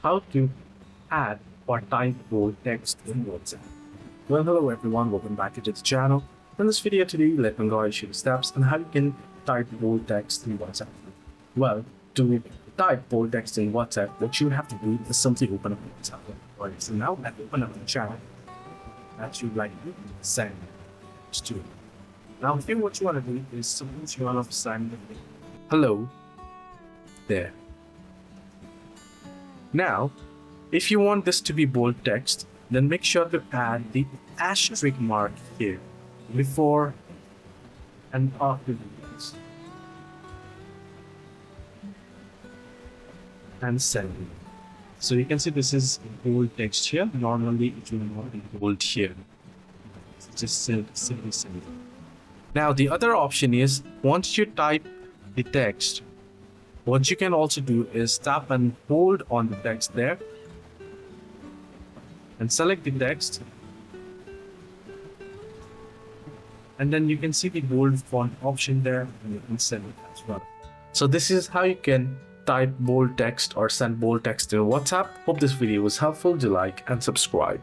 how to add or type bold text in WhatsApp. Well, hello everyone, welcome back to the channel. In this video today, let me guide you the steps on how you can type bold text in WhatsApp. Well, to type bold text in WhatsApp, what you have to do is simply open up WhatsApp. Alright, so now I've opened up the channel that you'd like to send to. Now here what you want to do is suppose you want to send hello there. Now, if you want this to be bold text, then make sure to add the asterisk mark here before and after the words and send it. So you can see this is bold text here. Normally it will not be bold here. Just simply send it. Now the other option is once you type the text, what you can also do is tap and hold on the text there and select the text, and then you can see the bold font option there and you can send it as well. So this is how you can type bold text or send bold text to WhatsApp. Hope this video was helpful. Do like and subscribe.